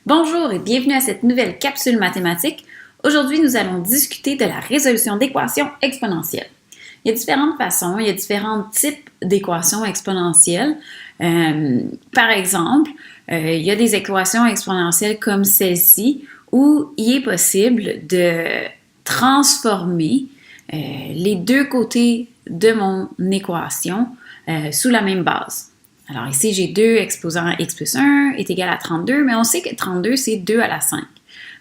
Bonjour et bienvenue à cette nouvelle capsule mathématique. Aujourd'hui, nous allons discuter de la résolution d'équations exponentielles. Il y a différentes façons, il y a différents types d'équations exponentielles. Par exemple, il y a des équations exponentielles comme celle-ci où il est possible de transformer les deux côtés de mon équation sous la même base. Alors ici, j'ai 2 exposant x plus 1 est égal à 32, mais on sait que 32, c'est 2 à la 5.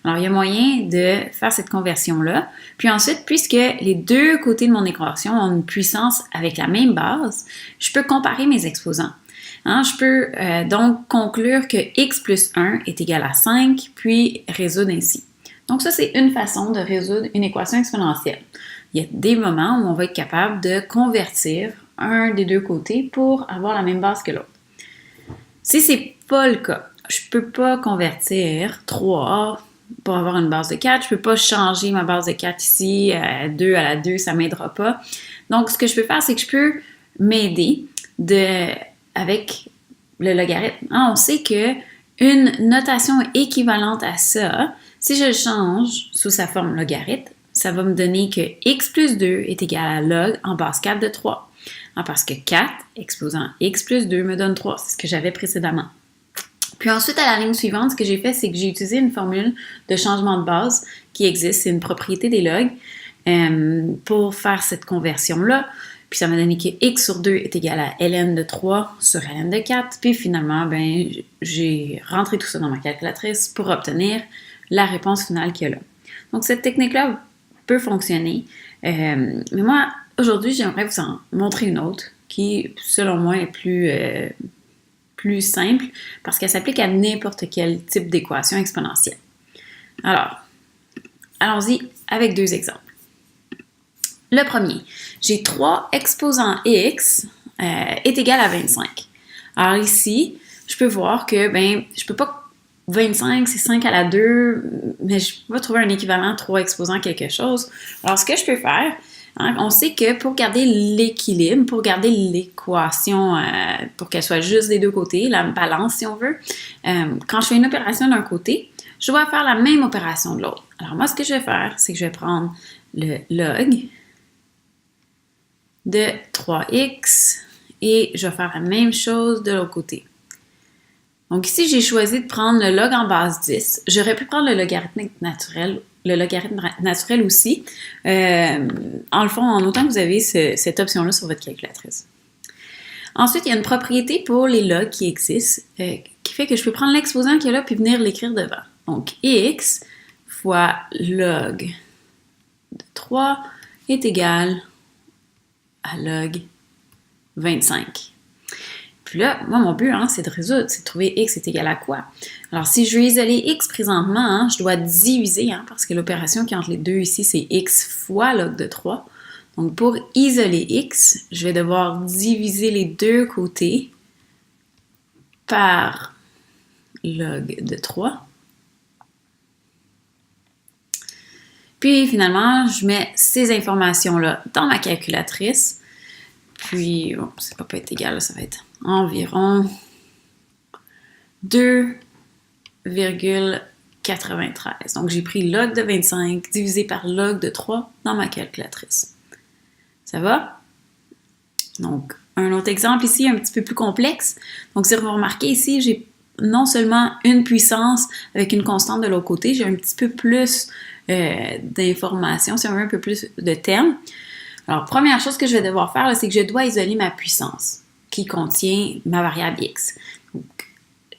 Alors, il y a moyen de faire cette conversion-là. Puis ensuite, puisque les deux côtés de mon équation ont une puissance avec la même base, je peux comparer mes exposants. Je peux donc conclure que x plus 1 est égal à 5, puis résoudre ainsi. Donc ça, c'est une façon de résoudre une équation exponentielle. Il y a des moments où on va être capable de convertir un des deux côtés pour avoir la même base que l'autre. Si ce n'est pas le cas, je ne peux pas convertir 3 pour avoir une base de 4. Je ne peux pas changer ma base de 4 ici, 2 à la 2, ça ne m'aidera pas. Donc, ce que je peux faire, c'est que je peux m'aider avec le logarithme. On sait qu'une notation équivalente à ça, si je le change sous sa forme logarithme, ça va me donner que x plus 2 est égal à log en base 4 de 3. Parce que 4 exposant x plus 2 me donne 3, c'est ce que j'avais précédemment. Puis ensuite, à la ligne suivante, ce que j'ai fait, c'est que j'ai utilisé une formule de changement de base qui existe, c'est une propriété des logs, pour faire cette conversion-là. Puis ça m'a donné que x sur 2 est égal à ln de 3 sur ln de 4. Puis finalement, j'ai rentré tout ça dans ma calculatrice pour obtenir la réponse finale qu'il y a là. Donc cette technique-là peut fonctionner. Mais moi, aujourd'hui, j'aimerais vous en montrer une autre qui, selon moi, est plus simple parce qu'elle s'applique à n'importe quel type d'équation exponentielle. Alors, allons-y avec 2 exemples. Le premier, j'ai 3 exposant x est égal à 25. Alors ici, je peux voir que, je peux pas 25, c'est 5 à la 2, mais je peux pas trouver un équivalent 3 exposant quelque chose. Alors, ce que je peux faire, on sait que pour garder l'équilibre, pour garder l'équation, pour qu'elle soit juste des deux côtés, la balance si on veut, quand je fais une opération d'un côté, je dois faire la même opération de l'autre. Alors moi, ce que je vais faire, c'est que je vais prendre le log de 3x et je vais faire la même chose de l'autre côté. Donc ici, j'ai choisi de prendre le log en base 10. J'aurais pu prendre le logarithme naturel aussi, en le fond, en autant que vous avez cette option-là sur votre calculatrice. Ensuite, il y a une propriété pour les logs qui existent, qui fait que je peux prendre l'exposant qui est là puis venir l'écrire devant. Donc, x fois log de 3 est égal à log 25. Puis là, moi, mon but, c'est de résoudre, c'est de trouver x est égal à quoi. Alors, si je veux isoler x présentement, je dois diviser, parce que l'opération qui est entre les deux ici, c'est x fois log de 3. Donc, pour isoler x, je vais devoir diviser les deux côtés par log de 3. Puis, finalement, je mets ces informations-là dans ma calculatrice. Puis, ça ne va pas être égal, ça va être environ 2,93. Donc, j'ai pris log de 25 divisé par log de 3 dans ma calculatrice. Ça va? Donc, un autre exemple ici, un petit peu plus complexe. Donc, si vous remarquez ici, j'ai non seulement une puissance avec une constante de l'autre côté, j'ai un petit peu plus d'informations, si on veut un peu plus de termes. Alors, première chose que je vais devoir faire, c'est que je dois isoler ma puissance qui contient ma variable x. Donc,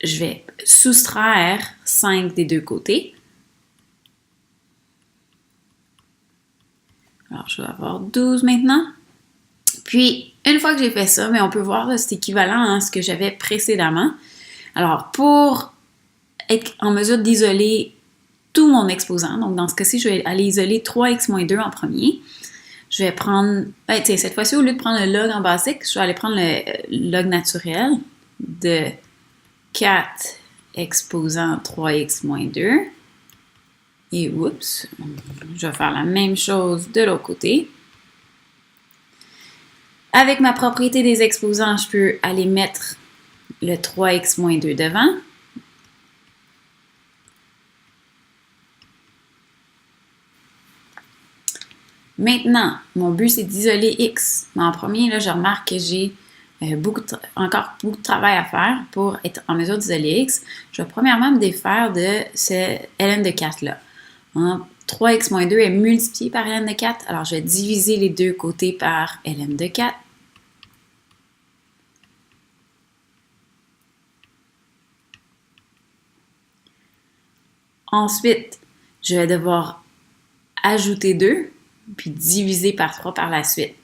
je vais soustraire 5 des deux côtés. Alors, je vais avoir 12 maintenant. Puis, une fois que j'ai fait ça, on peut voir là, c'est équivalent à ce que j'avais précédemment. Alors, pour être en mesure d'isoler tout mon exposant, donc dans ce cas-ci, je vais aller isoler 3x moins 2 en premier. Je vais prendre, cette fois-ci, au lieu de prendre le log en basique, je vais aller prendre le log naturel de 4 exposant 3x moins 2. Et oups, je vais faire la même chose de l'autre côté. Avec ma propriété des exposants, je peux aller mettre le 3x moins 2 devant. Maintenant, mon but, c'est d'isoler X. Mais en premier, là, je remarque que j'ai encore beaucoup de travail à faire pour être en mesure d'isoler X. Je vais premièrement me défaire de ce ln de 4-là. 3x moins 2 est multiplié par ln de 4. Alors, je vais diviser les deux côtés par ln de 4. Ensuite, je vais devoir ajouter 2, puis diviser par 3 par la suite.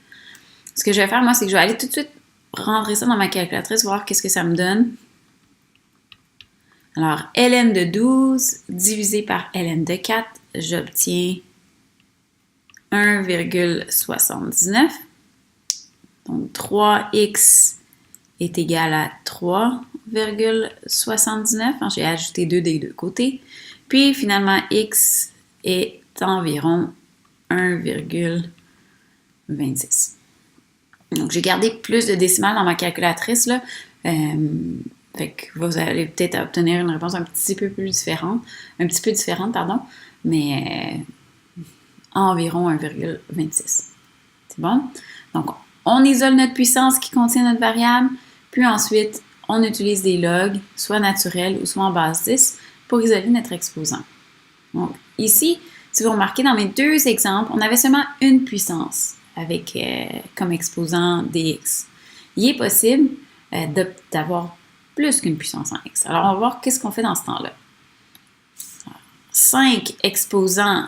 Ce que je vais faire, moi, c'est que je vais aller tout de suite rentrer ça dans ma calculatrice, voir qu'est-ce que ça me donne. Alors, ln de 12 divisé par ln de 4, j'obtiens 1,79. Donc, 3x est égal à 3,79. J'ai ajouté 2 des deux côtés. Puis, finalement, x est environ 1,26. Donc, j'ai gardé plus de décimales dans ma calculatrice, là. Fait que vous allez peut-être obtenir une réponse un petit peu différente, mais environ 1,26. C'est bon? Donc, on isole notre puissance qui contient notre variable, puis ensuite, on utilise des logs, soit naturels ou soit en base 10, pour isoler notre exposant. Donc, ici, si vous remarquez, dans mes deux exemples, on avait seulement une puissance avec comme exposant dx. Il est possible d'avoir plus qu'une puissance en x. Alors, on va voir qu'est-ce qu'on fait dans ce temps-là. 5 exposant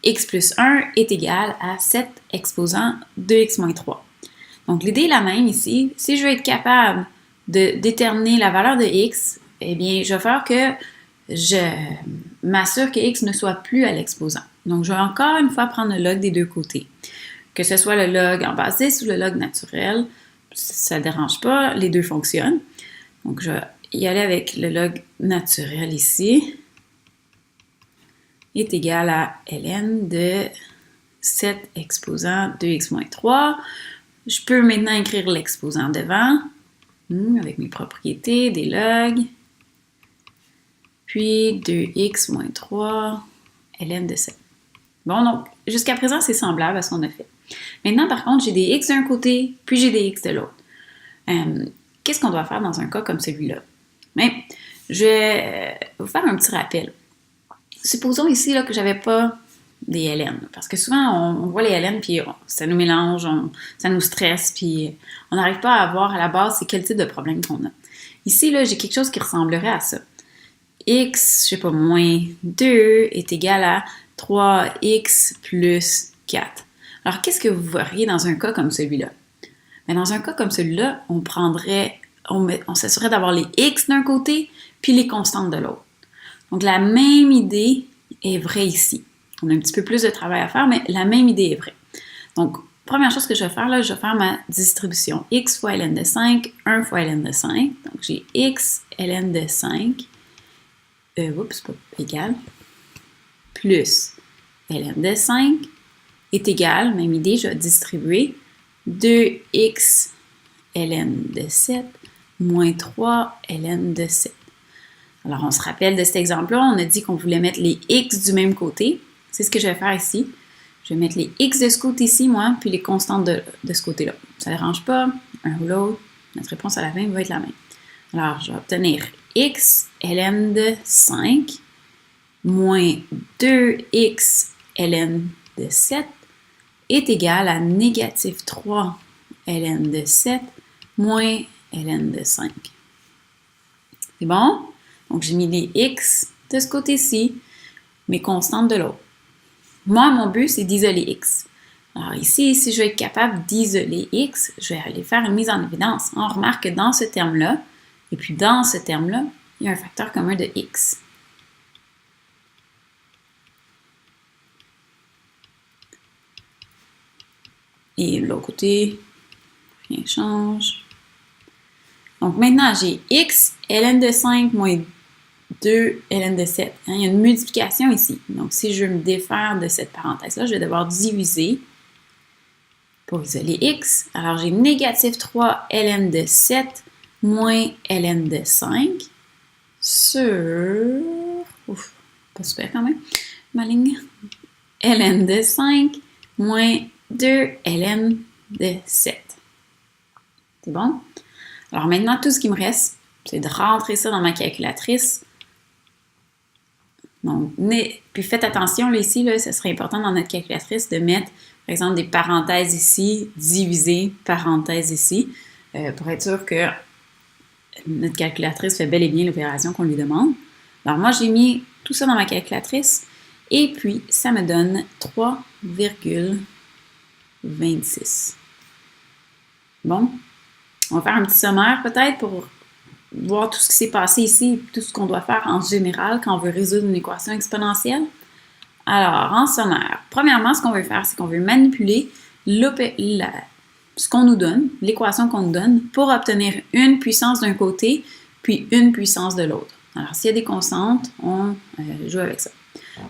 x plus 1 est égal à 7 exposant 2x moins 3. Donc, l'idée est la même ici. Si je veux être capable de déterminer la valeur de x, eh bien, je vais faire que je m'assure que x ne soit plus à l'exposant. Donc, je vais encore une fois prendre le log des deux côtés. Que ce soit le log en base 10 ou le log naturel, ça ne dérange pas, les deux fonctionnent. Donc, je vais y aller avec le log naturel ici. Est égal à ln de 7 exposant 2x moins 3. Je peux maintenant écrire l'exposant devant, avec mes propriétés, des logs. Puis 2x moins 3, ln de 7. Bon, donc, jusqu'à présent, c'est semblable à ce qu'on a fait. Maintenant, par contre, j'ai des x d'un côté, puis j'ai des x de l'autre. Qu'est-ce qu'on doit faire dans un cas comme celui-là? Bien, je vais vous faire un petit rappel. Supposons ici là, que je n'avais pas des ln, parce que souvent, on voit les ln, puis ça nous mélange, ça nous stresse, puis on n'arrive pas à voir à la base c'est quel type de problème qu'on a. Ici, là, j'ai quelque chose qui ressemblerait à ça. X, je sais pas, moins 2 est égal à 3x plus 4. Alors, qu'est-ce que vous verriez dans un cas comme celui-là? Bien, dans un cas comme celui-là, on s'assurerait d'avoir les x d'un côté, puis les constantes de l'autre. Donc, la même idée est vraie ici. On a un petit peu plus de travail à faire, mais la même idée est vraie. Donc, première chose que je vais faire, là, je vais faire ma distribution. X fois ln de 5, 1 fois ln de 5. Donc, j'ai x ln de 5, pas égal, plus ln de 5 est égal, même idée, je vais distribuer 2x ln de 7 moins 3 ln de 7. Alors, on se rappelle de cet exemple-là, on a dit qu'on voulait mettre les x du même côté. C'est ce que je vais faire ici. Je vais mettre les x de ce côté-ci, moi, puis les constantes de ce côté-là. Ça ne dérange pas, un ou l'autre. Notre réponse à la fin va être la même. Alors, je vais obtenir x ln de 5 moins 2x ln de 7 est égal à négatif 3 ln de 7 moins ln de 5. C'est bon? Donc, j'ai mis les x de ce côté-ci, mes constantes de l'autre. Moi, mon but, c'est d'isoler x. Alors ici, si je veux être capable d'isoler x, je vais aller faire une mise en évidence. On remarque que dans ce terme-là, et puis dans ce terme-là, il y a un facteur commun de x. Et de l'autre côté, rien ne change. Donc maintenant, j'ai x ln de 5 moins 2 ln de 7. Il y a une multiplication ici. Donc si je veux me défaire de cette parenthèse-là, je vais devoir diviser pour isoler x. Alors j'ai négatif 3 ln de 7 moins ln de 5 sur... Ouf, pas super quand même. Ma ligne. Ln de 5 moins 2 ln de 7. C'est bon? Alors maintenant, tout ce qui me reste, c'est de rentrer ça dans ma calculatrice. Donc, puis faites attention, là, ici, là, ce serait important dans notre calculatrice de mettre, par exemple, des parenthèses ici, diviser parenthèses ici, pour être sûr que notre calculatrice fait bel et bien l'opération qu'on lui demande. Alors moi, j'ai mis tout ça dans ma calculatrice et puis ça me donne 3,26. Bon, on va faire un petit sommaire peut-être pour voir tout ce qui s'est passé ici, tout ce qu'on doit faire en général quand on veut résoudre une équation exponentielle. Alors, en sommaire, premièrement, ce qu'on veut faire, c'est qu'on veut manipuler ce qu'on nous donne, l'équation qu'on nous donne, pour obtenir une puissance d'un côté, puis une puissance de l'autre. Alors, s'il y a des constantes, on joue avec ça.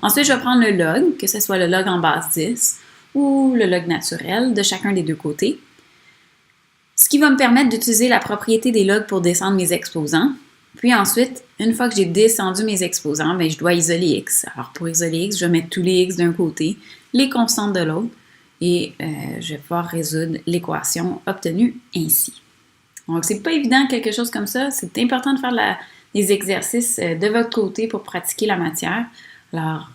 Ensuite, je vais prendre le log, que ce soit le log en base 10 ou le log naturel de chacun des deux côtés. Ce qui va me permettre d'utiliser la propriété des logs pour descendre mes exposants. Puis ensuite, une fois que j'ai descendu mes exposants, je dois isoler x. Alors, pour isoler x, je vais mettre tous les x d'un côté, les constantes de l'autre, et je vais pouvoir résoudre l'équation obtenue ainsi. Donc, c'est pas évident quelque chose comme ça. C'est important de faire les exercices de votre côté pour pratiquer la matière. Alors,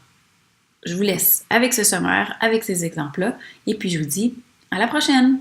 je vous laisse avec ce sommaire, avec ces exemples-là, et puis je vous dis à la prochaine!